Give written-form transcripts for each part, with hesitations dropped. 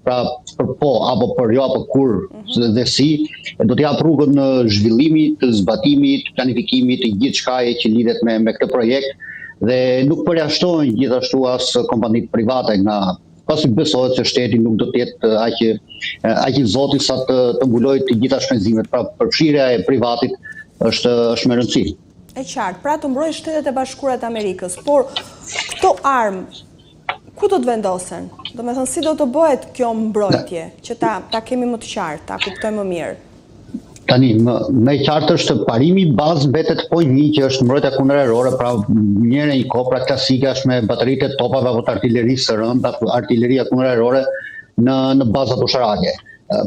pra për po apo për jo apo kur dhe si, do të jap rrugën në zhvillimit, të zbatimit, planifikimit të gjithë çkaje që lidhet me këtë projekt dhe nuk përjashtohen gjithashtu as kompanitë private nga pasi besohet se shteti nuk do të jetë aq i zoti sa të mbulojë të gjitha shpenzimet, pra përfshirja e privatit është me rëndësi. E qartë, pra të mbrojë Shtetet e Bashkuara të Amerikës, por këto armë ku do të vendosen? Do me thënë, si do të bëhet kjo mbrojtje, që ta kemi më të qartë, ta kuptojmë më mirë? Tani, më i qartë është parimi bazë mbetet po një që është mbrojtja kundër errore, pra njëra një kopra klasike është me bateritë e topave apo të artillerisë së rëndë, artilleria kundër errore në bazat ushtarake.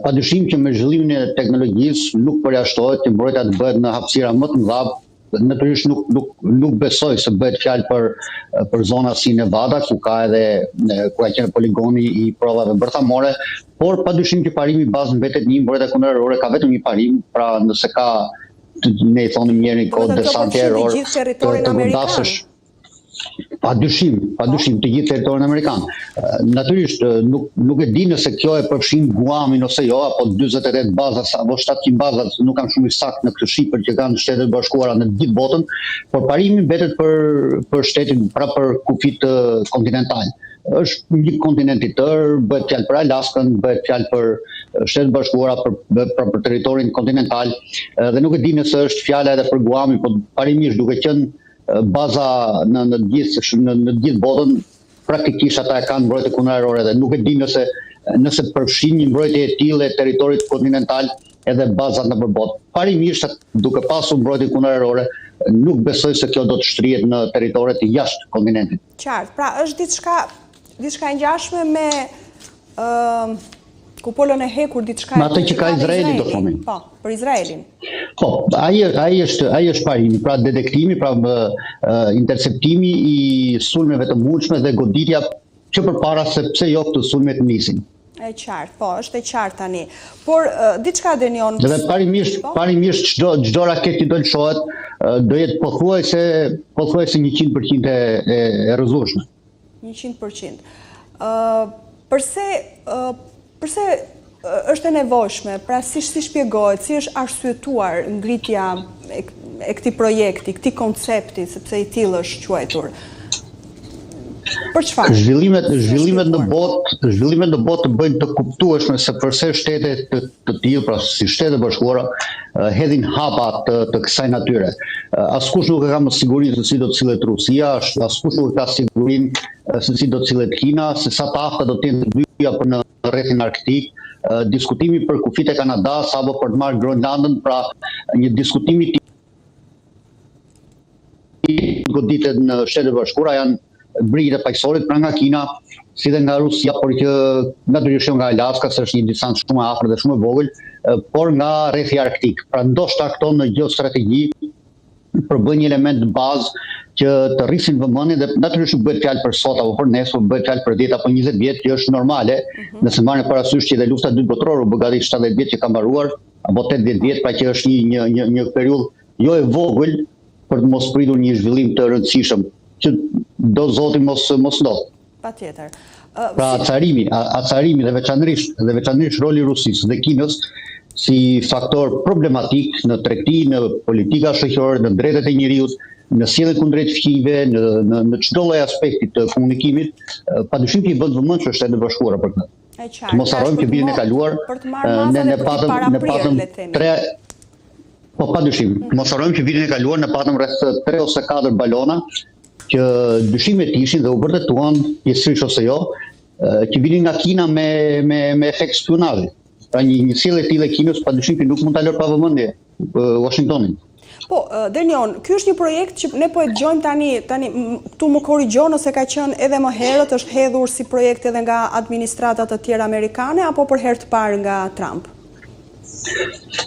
Padyshim që me zhvillimin e teknologjisë nuk përjashtohet që mbrojtja të bëhet në hapësira më të mëdha. Natyrisht nuk besoj se bëhet fjalë për zona si Nevada, ku ka qenë poligoni i provave bërthamore, por padyshim që parimi bazë mbetet një mbrojtje kundër errore, ka vetëm një parim, pra nëse ka, ne i thonim njëri kod desante error, të vendasësh padyshim të gjithë territorin amerikan. Natyrisht nuk e di nëse kjo e përfshin Guamin ose jo, apo 48 baza apo 700 baza, nuk kam shumë i saktë në këtë shifër që kanë Shtetet e Bashkuara në gjithë botën, por parimi mbetet për shtetin, pra për kufit kontinental. Është një kontinent i tërë, bëhet fjalë për Alaskën, bëhet fjalë për Shtetet e Bashkuara, për territorin kontinental, dhe nuk e di nëse është fjala edhe për Guamin, por parimisht duke qenë baza në gjithë botën, praktikisht ata e kanë mbrojtje kundër errore dhe nuk e di nëse përfshin një mbrojtje e tillë e territorit kontinental edhe bazat në përbot. Parimisht, duke pasur mbrojtje kundër errore, nuk besoj se kjo do të shtrihet në territoret e jashtë kontinentit. Qartë, pra është diçka e ngjashme me kupolën e hekur, diçka me atë që ka Izraeli, do thonë. Po, për Izraelin. Po, ai është parimi, pra detektimi, pra interceptimi i sulmeve të mundshme dhe goditja që përpara se pse jo këto sulmet nisin. E qartë, po, është e qartë tani. Por diçka Denion. Dhe parimisht çdo raketë që do lëshohet do jetë pothuajse 100% e rrezueshme. 100%. Përse është e nevojshme, pra si shpjegohet, si është arsyetuar ngritja e këtij projekti, këtij koncepti, sepse i tillë është quajtur? Për çfarë? Zhvillimet në botë të bëjnë të kuptueshme se përse shtete të tillë, pra si Shtetet e Bashkuara, hedhin hapa të kësaj natyre. Askush nuk e ka më sigurinë se si do të sillet Rusia, askush nuk ka sigurinë se si do të sillet Kina, se sa të afta do të jenë të dyja për në rrethin arktik, diskutimi për kufit e Kanadas apo për të marrë Groenlandën, pra një diskutimi goditet në Shtetet e Bashkuara janë brigjet e paqësorit, pra nga Kina, si dhe nga Rusia, por që natyrisht nga Alaska, se është një distancë shumë e afërt dhe shumë e vogël, por nga rrethi arktik. Pra ndoshta këto në gjeostrategji përbëjnë një element bazë që të rrisin vëmendjen dhe natyrisht nuk bëhet fjalë për sot apo për nesër, bëhet fjalë për 10 apo 20 vjet, që është normale, nëse marrim parasysh që dhe lufta e dytë botërore u bë gati 70 vjet që ka mbaruar, apo 80 vjet, pra që është një periudhë jo e vogël për të mos pritur një zhvillim të rëndësishëm që do zoti mos ndodh. Patjetër. Pra acarimi dhe veçanërisht roli i Rusisë dhe Kinës si faktor problematik në tregti, në politika shoqërore, në drejtat e njerëzit, në sjelljen kundrejt fqinjve, në çdo lloj aspekti të komunikimit, padyshim që i bën vëmendje Shtetet e Bashkuara për këtë. Mos harrojmë që vitin e kaluar ne patëm 3. Po padyshim, mos harrojmë që vitin e kaluar ne patëm rreth 3 ose 4 balona që dyshimet ishin dhe u vërtetuan pjesërisht ose jo, që vinin nga Kina me efekt spionazhi. Pra një sjellje e tillë e Kinës padyshim që nuk mund ta lërë pa vëmendje Washingtonin. Po, Denion, ky është një projekt që ne po e dëgjojmë tani këtu më korrigjon nëse ka qenë edhe më herët, është hedhur si projekt edhe nga administrata të tjera amerikane apo për herë të parë nga Trump?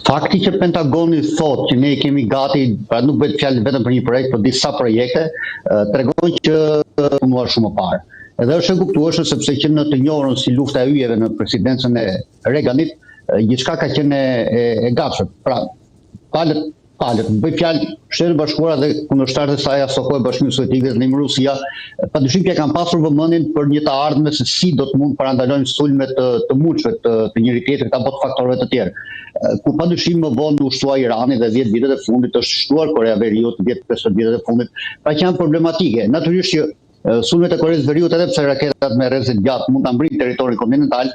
Fakti që Pentagoni thotë që ne kemi gati, pra nuk bëhet fjalë vetëm për një projekt, por disa projekte, tregon që punuar shumë më parë. Edhe është e kuptueshme sepse që në të njohurën si lufta e yjeve në presidencën e Reaganit, gjithçka ka qenë e gatshme. Pra, palët. Bëj fjalë Shtetet Bashkuara dhe kundërshtarët e saj Asokoj Bashkimit Sovjetik dhe Rusia, padyshim që kanë pasur vëmendjen për një të ardhme se si do të mund parandalojnë sulmet të mundshme të njëri tjetrit apo të faktorëve të tjerë. Ku padyshim më vonë u shtua Irani dhe 10 vitet e fundit është shtuar Korea Veriut 10-15 vitet e fundit, pra që janë problematike. Natyrisht që sulmet e Koreas Veriut edhe pse raketat me rrezet gjatë mund ta mbrinë territorin kontinental,